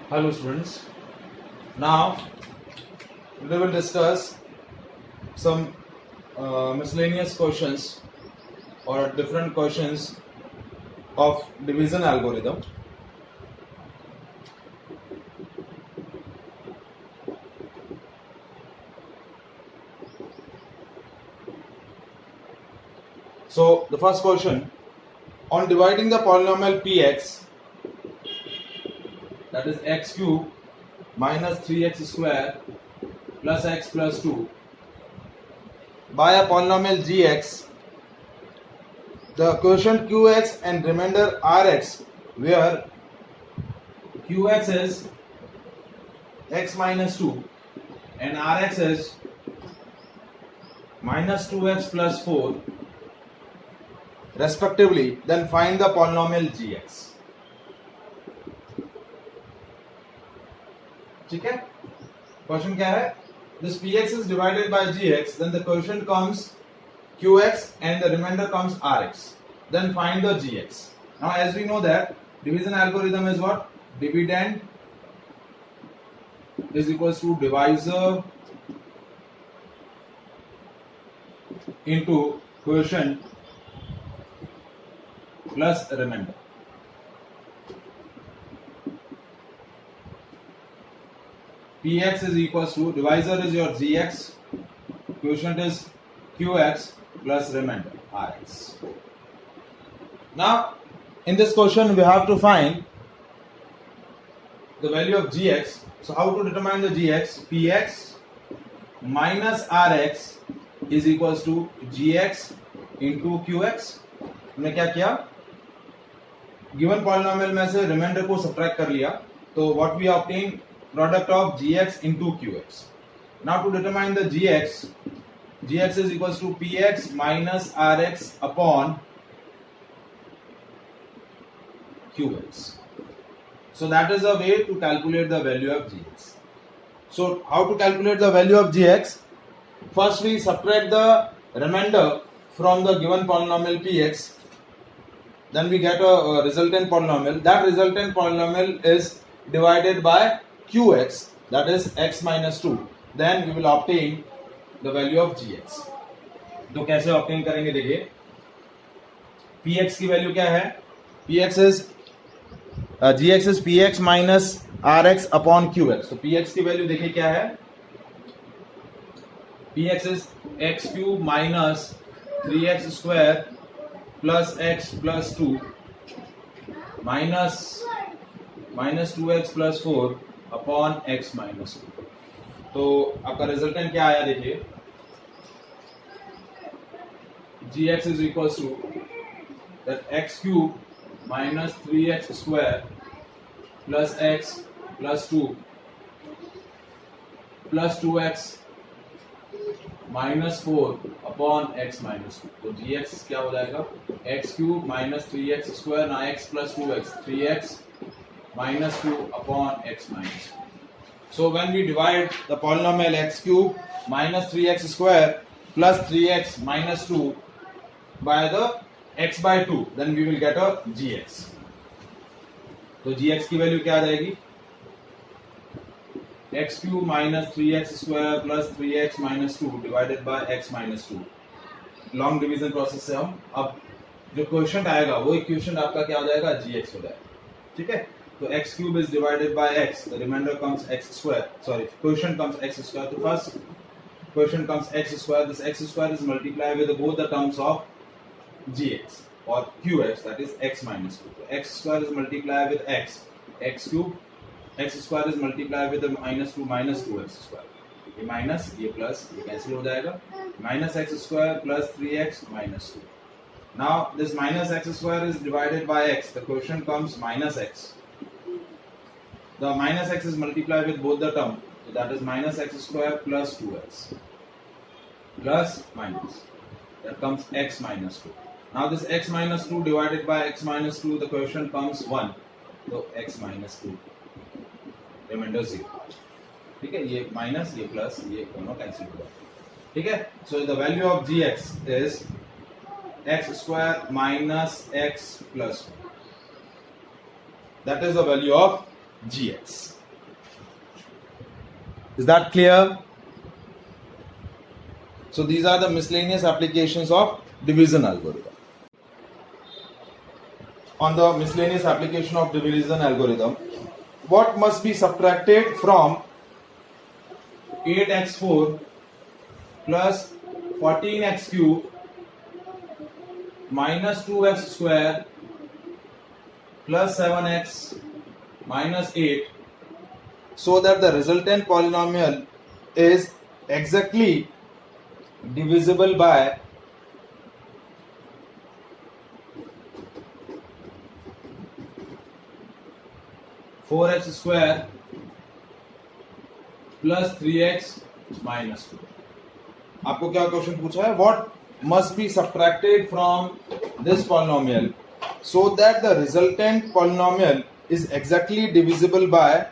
Hello students. Now we will discuss some miscellaneous questions or different questions of division algorithm. So the first question, on dividing the polynomial px, that is x cube minus 3x square plus x plus 2 by a polynomial gx, the quotient qx and remainder rx, where qx is x minus 2 and rx is minus 2x plus 4 respectively, then find the polynomial gx. ठीक है, question क्या है? This px is divided by gx, then the quotient comes qx and the remainder comes rx, then find the gx. Now as we know that division algorithm is what? Dividend is equals to divisor into quotient plus remainder. Px is equals to, divisor is your gx, quotient is qx plus remainder rx. Now in this question we have to find the value of gx. So how to determine the gx? Px minus rx is equals to gx into qx. हमने क्या किया? Given polynomial में से reminder को subtract कर लिया, तो what we obtain product of gx into qx. Now to determine the gx, gx is equals to px minus rx upon qx. So that is a way to calculate the value of gx. So how to calculate the value of gx? First we subtract the remainder from the given polynomial px, then we get a resultant polynomial. That resultant polynomial is divided by qx, that is x minus 2, then we will obtain the value of gx. तो कैसे obtain करेंगे? देखिए, px की value क्या है? px is gx is px minus rx upon qx. तो px की value देखिए क्या है? px is x cube minus 3x square plus x plus 2 minus 2x plus 4 upon x minus 2. तो आपका रिजल्टेंट क्या आया? देखिए, gx is equals to that x cube minus 3x square plus x plus 2 plus 2x minus 4 upon x minus 2. तो gx क्या हो जाएगा? x cube minus 3x square ना x plus 2x, 3x minus 2 upon x minus 2. So when we divide the polynomial x cube minus 3x square plus 3x minus 2 by the x by 2, then we will get a gx. तो gx की value क्या आ जाएगी? x cube minus 3x square plus 3x minus 2 divided by x minus 2. Long division process से हम अब जो quotient आएगा वो इक्वेशन आपका क्या हो जाएगा? gx हो जाएगा. ठीक है, तो x cube is divided by x, the remainder comes x square, sorry, quotient comes x square. तो first quotient comes x square, this x square is multiplied with both the terms of gx or qx, that is x minus 2. So x square is multiplied with x cube, x square is multiplied with the minus 2x square. ये minus ये plus ये cancel हो जाएगा, minus x square plus 3x minus 2. Now this minus x square is divided by x, the quotient comes minus x. The minus x is multiplied with both the term, so that is minus x square plus 2x plus minus, that comes x minus 2. Now this x minus 2 divided by x minus 2, the quotient comes 1, so x minus 2, remainder 0. ठीक है, ये minus ये plus ये दोनों cancel हो जाए. ठीक है, so the value of gx is x square minus x plus 1. That is the value of gx. Is that clear? So these are the miscellaneous applications of division algorithm. On the miscellaneous application of division algorithm, what must be subtracted from 8x4 plus 14x cube minus 2x square plus 7x minus 8 so that the resultant polynomial is exactly divisible by 4x square plus 3x minus 2. आपको क्या question पूछा है? What must be subtracted from this polynomial so that the resultant polynomial is exactly divisible by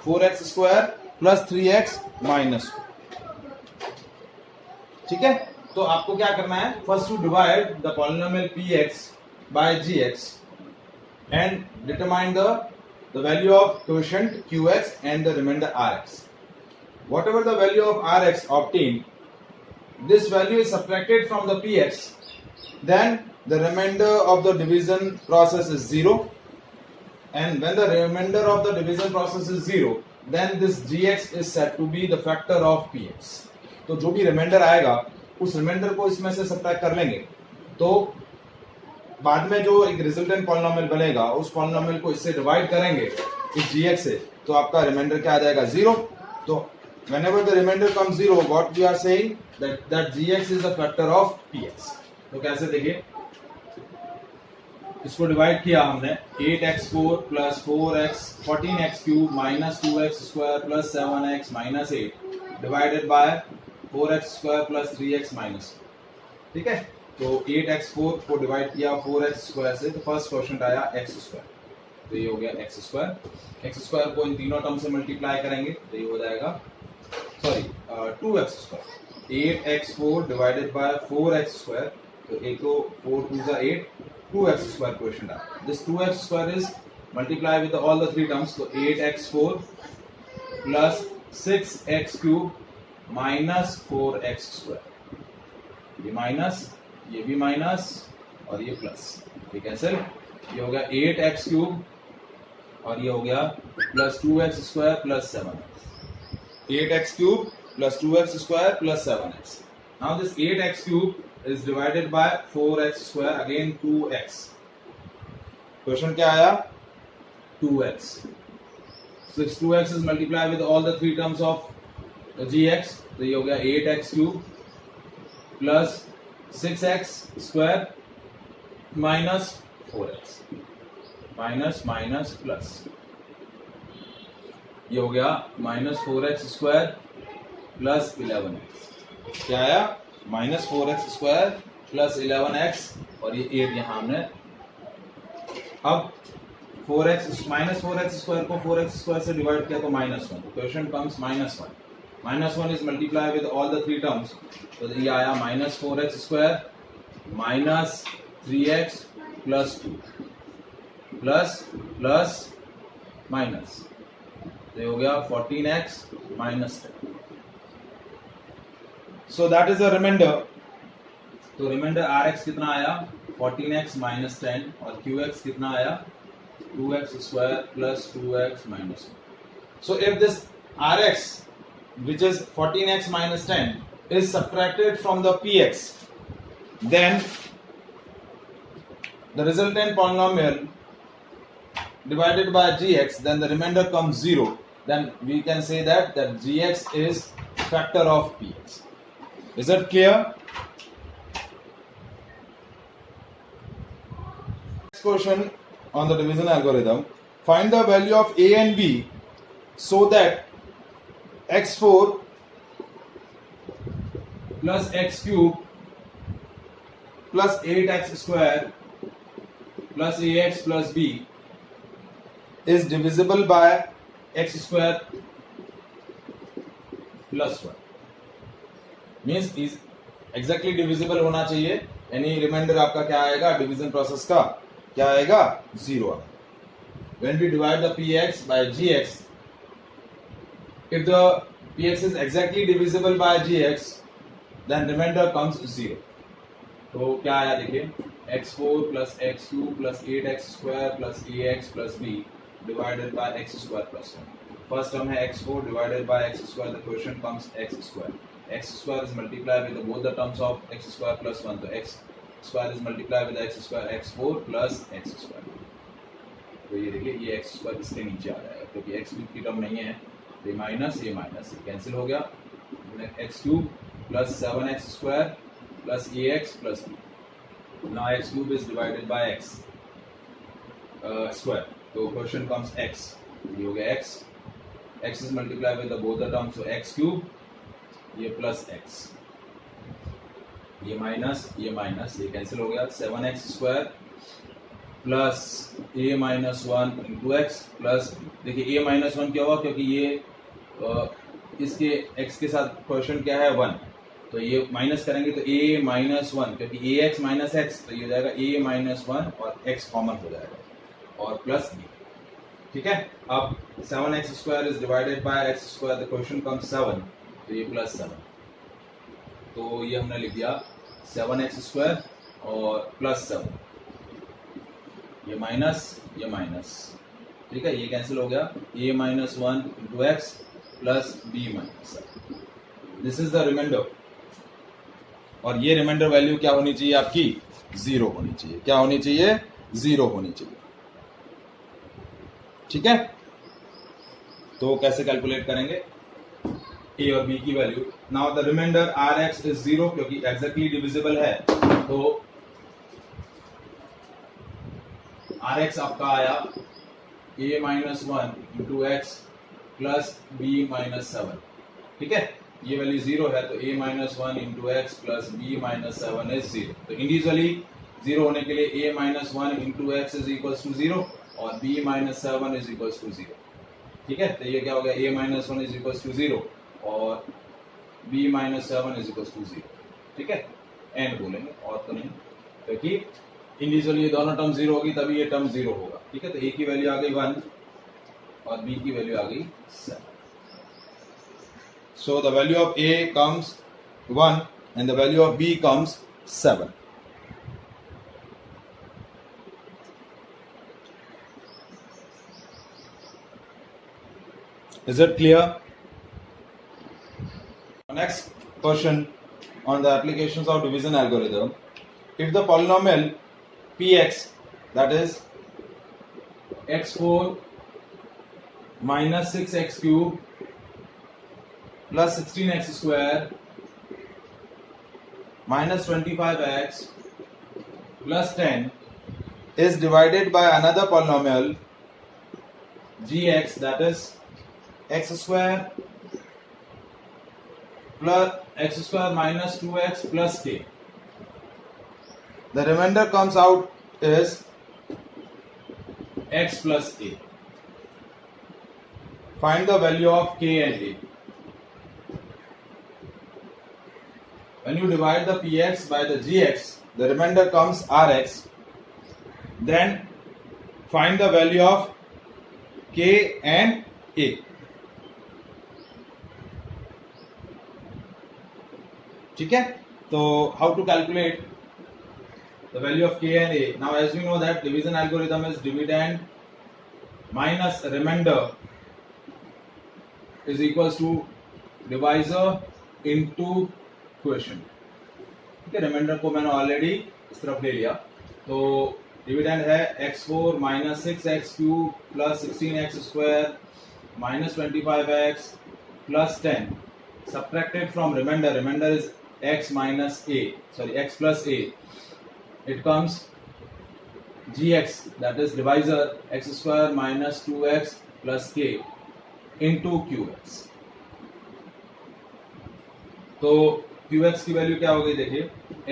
4x square plus 3x minus 2. ठीक है, तो आपको क्या करना है? First to divide the polynomial px by gx and determine the value of quotient qx and the remainder rx. Whatever the value of rx obtained, this value is subtracted from the px, then the remainder of the division process is 0, and when the remainder of the division process is 0, then this gx is said to be the factor of px. तो जो भी reminder आएगा उस reminder को इसमें से subtract कर लेंगे, तो बाद में जो एक रिजल्टेंट पॉलिनोमियल बनेगा उस पॉलिनोमियल को इससे डिवाइड करेंगे इस gx से, तो आपका रिमाइंडर क्या आ जाएगा? 0. तो whenever the remainder comes 0, what we are saying that gx is a factor of px. तो कैसे देखिए, इसको डिवाइड किया हमने 8x4 plus 4x 14x cube minus 2x square plus 7x minus 8 divided by 4x square plus 3x minus 2. ठीक है, तो 8x4 को डिवाइड किया 4x स्क्वायर से, तो फर्स्ट क्वेश्चन आया x स्क्वायर, तो ये हो गया x स्क्वायर. x स्क्वायर को इन तीनों टर्म से मल्टीप्लाई करेंगे तो ये हो जाएगा 2x square. 8x4 divided by 4x square, तो एक तो 4 2 जा 8, 2x स्क्वायर क्वेश्चन आया. This 2x square is multiply with all the three terms, तो 8x4 plus 6x cube minus 4x square, ये माइनस, ये भी माइनस और ये प्लस. ठीक है सर, ये हो गया 8x क्यूब और ये हो गया plus 2x square plus 7x. 8x cube plus 2x square plus 7x. Now this 8x cube is divided by 4x square, again 2x. Question क्या आया? 2x. So this 2x is multiplied with all the three terms of gx, तो ये हो गया 8x cube plus 6x square minus 4x minus minus plus, ये हो गया minus 4x square plus 11x. क्या आया? Minus 4x square plus 11x और ये 8 यहां हमने. अब 4x माइनस 4x स्क्वायर को 4x स्क्वायर से डिवाइड किया तो माइनस 1, तो question comes minus 1. Minus 1 is multiply with all the three terms, तो ये आया minus 4x square minus 3x plus 2 plus plus minus, तो ये हो गया 14x minus 10. So that is the remainder. तो रिमाइंडर rx कितना आया? 14x माइनस 10 और qx कितना आया? 2x square plus 2x minus 1. So if this rx which is 14x minus 10 is subtracted from the px, then the resultant polynomial divided by gx, then the remainder comes 0, then we can say that gx is factor of px. Is that clear? Next question on the division algorithm. Find the value of a and b so that x4 plus x cube plus 8x square plus ax plus b is divisible by x square plus 1. Means is exactly divisible होना चाहिए, यानी reminder आपका क्या आएगा? Division process का क्या आएगा? 0 आएगा. when we divide the px by gx, if the px is exactly divisible by gx, then remainder comes 0. तो क्या आया देखिए, x4 plus x2 plus 8x square plus ax plus b divided by x square plus 1. First term है x4 divided by x square, the question comes x square. X square is multiplied with both the terms of x square plus 1, तो x square is multiplied with x square, x4 plus x square. तो ये देखिए, ये x square इसके नीचे आ जाएगा क्योंकि x की टर्म नहीं है, तो ये माइनस कैंसिल हो गया. x cube plus 7x square plus ax plus b. Now x cube is divided by x square. So question comes x. ये हो गया x. X is multiplied with both the terms, so x cube. ये plus x. ये minus ये cancel हो गया. 7x square plus a minus 1 into x plus देखिए a minus 1 क्या हुआ, क्योंकि ये इसके x के साथ क्वेश्चन क्या है 1, तो ये माइनस करेंगे तो a माइनस 1, क्योंकि a x माइनस एक्स, तो ये हो जाएगा a माइनस 1 और x कॉमन हो जाएगा और प्लस b. ठीक है, अब 7x square is divided by x square, the question comes 7, तो ये प्लस 7, तो ये हमने लिख दिया 7x स्क्वायर और प्लस 7, ये माइनस, ठीक है, ये कैंसिल हो गया. a minus 1 into x plus b minus 7. This is the remainder, और ये रिमाइंडर वैल्यू क्या होनी चाहिए आपकी, 0 होनी चाहिए. क्या होनी चाहिए, 0 होनी चाहिए. ठीक है, तो कैसे कैलकुलेट करेंगे a और b की वैल्यू. Now the remainder rx is 0 क्योंकि एग्जैक्टली डिविजिबल है, तो rx आपका आया a minus 1 into x plus b minus 7. ठीक है, ये वैल्यू 0 है, तो a minus 1 into x plus b minus 7 is 0. तो इंडिविजुअली 0 होने के लिए a minus 1 into x is equal to 0 और b minus 7 is equal to 0. ठीक है, तो ये क्या हो गया, a minus 1 is equal to 0 और b minus 7 is equal to 0. ठीक है, एंड बोलेंगे और तो नहीं, क्योंकि इंडिविजुअली ये दोनों टर्म 0 होगी तभी ये टर्म 0 होगा. ठीक है, तो a की वैल्यू आ गई 1 और b की वैल्यू आ गई 7. So the value of a comes 1 and the value of b comes 7. Is it clear? Next question on the applications of division algorithm. If the polynomial px, that is x4 minus 6x cube plus 16x square minus 25x plus 10 is divided by another polynomial gx, that is x square plus x square minus 2x plus k. The remainder comes out is x plus a. Find the value of k and a. When you divide the px by the gx, the remainder comes rx. Then find the value of k and a. ठीक है, तो how to calculate the value of k and a? Now as we know that division algorithm is dividend minus remainder is equals to divisor into question. ठीक है, reminder को मैंने already इस तरफ ले लिया, तो डिविडेंड है x4 minus 6x cube plus 16x square minus 25x plus 10 subtracted from remainder is x minus a, sorry x plus a, it comes gx, that is divisor x square minus 2x plus k into qx. तो qx की value क्या हो गई, देखिए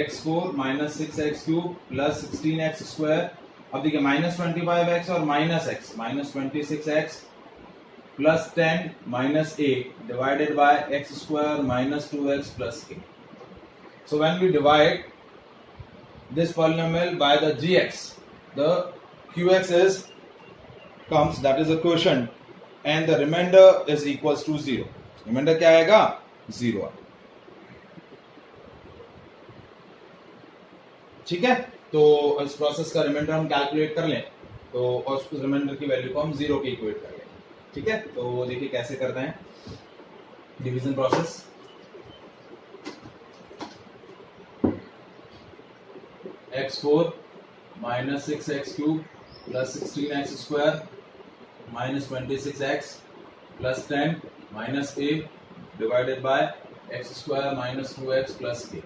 x4 minus 6x cube plus 16x square. अब देखिए minus 25x और minus x, minus 26x plus 10 minus a divided by x square minus 2x plus k. So when we divide this polynomial by the gx, the qx is comes, that is a quotient, and the remainder is equals to 0. Reminder क्या आएगा? 0. ठीक है, तो इस process का reminder हम calculate कर लें तो और उस रिमाइंडर की वैल्यू को हम 0 के इक्वेट कर लें. ठीक है, तो देखिए कैसे करते हैं division process. x4 minus 6x cube plus 16x square minus 26x plus 10 minus a divided by x square minus 2x plus k.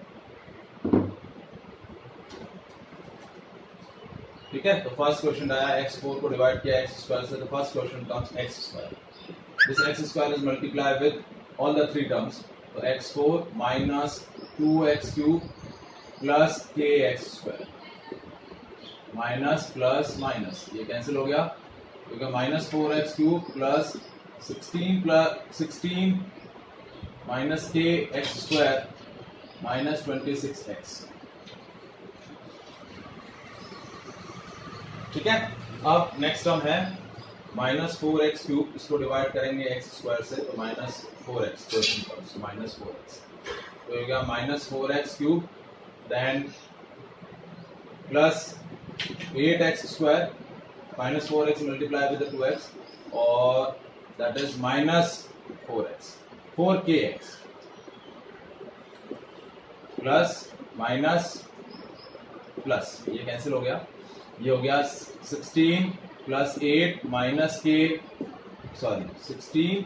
ठीक है, तो फर्स्ट क्वेश्चन आया x4 को डिवाइड किया x स्क्वायर से, तो first question comes x square. This x square is multiply with all the three terms, तो x4 minus 2x cube plus k x square minus plus minus ये cancel हो गया, क्योंकि minus 4x cube plus 16 minus k x square minus 26x. ठीक है, अब next term है minus 4x cube, इसको डिवाइड करेंगे x स्क्वायर से तो माइनस 4x, माइनस 4x तो ये गया minus 4x cube then plus 8x square minus 4x multiply with the 2x or that is minus 4x 4kx plus minus plus ये cancel हो गया, ये हो गया 16 plus 8 minus k 16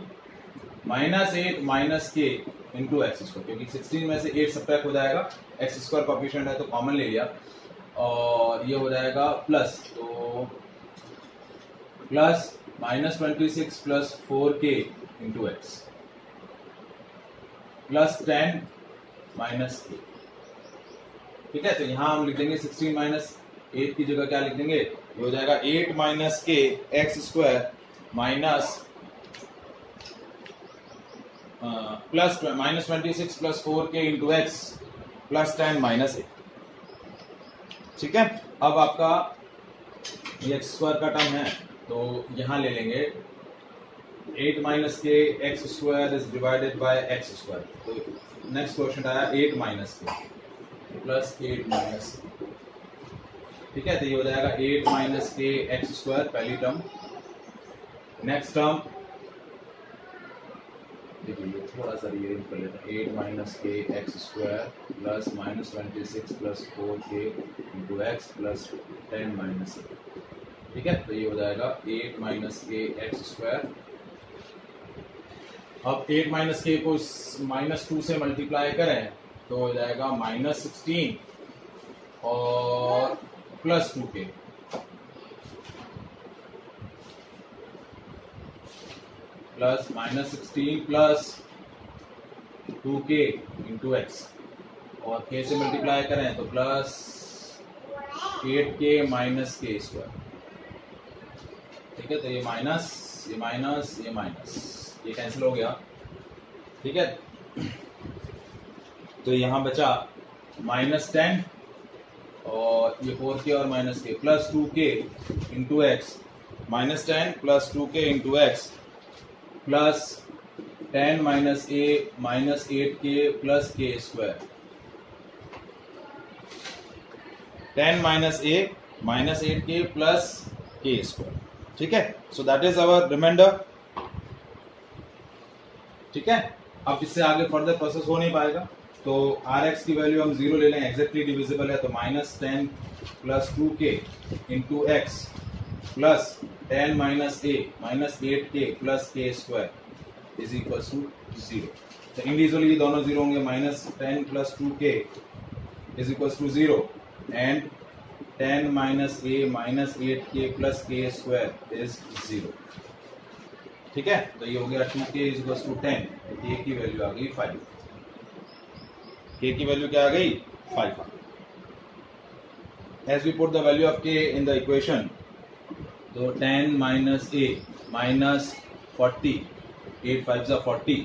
minus 8 minus के इंटू एक्स स्क्वायर, क्योंकि 16 में से 8 सब्ट्रैक्ट हो जाएगा, एक्स स्क्वायर कोएफिशिएंट है तो कॉमन ले लिया और ये हो जाएगा प्लस, तो plus minus 26 plus 4k into x plus 10 minus के. ठीक है, तो यहां हम लिख देंगे 16 माइनस 8 की जगह क्या लिख देंगे, ये हो जाएगा 8 minus k x square minus plus minus 26 plus 4k into x plus 10 minus 8. ठीक है, अब आपका ये एक्स स्क्वायर का टर्म है तो यहां ले लेंगे 8 minus k x square is divided by x square, तो नेक्स्ट क्वेश्चन आया 8 माइनस के प्लस 8 माइनस. ठीक है, तो ये हो जाएगा 8 माइनस के एक्स स्क्वायर पहली टर्म. नेक्स्ट टर्म देखिए थोड़ा सा ये कर लेते हैं, 8 minus k x square plus minus 26 plus 4k into x plus 10 minus 8. ठीक है, तो ये हो जाएगा 8 माइनस के एक्स स्क्वायर. अब 8 माइनस के को माइनस 2 से मल्टीप्लाई करें तो हो जाएगा माइनस 16 और plus 2k plus minus 16 plus 2k into x और k से मल्टीप्लाई करें तो प्लस 8k माइनस के स्क्वायर. ठीक है, तो ये माइनस ये माइनस ये माइनस ये कैंसिल हो गया. ठीक है, तो यहाँ बचा माइनस 10 और ये 4k और minus k plus 2k into x minus 10 plus 2k into x plus 10 minus a minus 8k plus k square. 10 minus a minus 8k plus k square. ठीक है, so that is our remainder. ठीक है, अब इससे आगे further process हो नहीं पाएगा तो rx की वैल्यू हम 0 ले लें, एग्जैक्टली डिविजिबल है तो minus 10 plus 2k into x plus 10 minus a minus 8k plus k square is equal to 0. तो इंडिविजुअली दोनों 0 होंगे, minus 10 plus 2k is equal to 0 and 10 minus a minus 8k plus k square is 0. ठीक है, तो ये हो गया 2k is equal to 10, k की वैल्यू आ गई 5. k की वैल्यू क्या आ गई 5. As we put the value of k in the equation, तो 10 minus a minus 40 8 5 40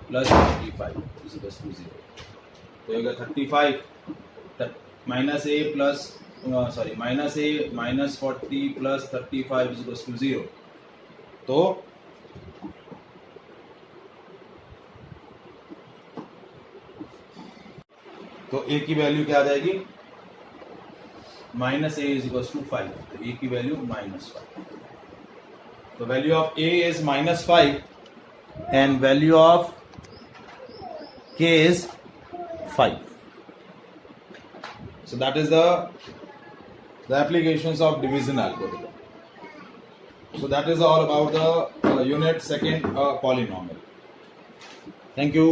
plus 35 is equal to 0. तो ये 35 minus a plus minus a minus 40 plus 35 is equal to 0. तो a की वैल्यू क्या आ जाएगी, minus A is equal to 5, तो a की वैल्यू -5. तो value of a is -5 and value of k is 5. So that is the applications of division algorithm. So that is all about the unit second polynomial. Thank you.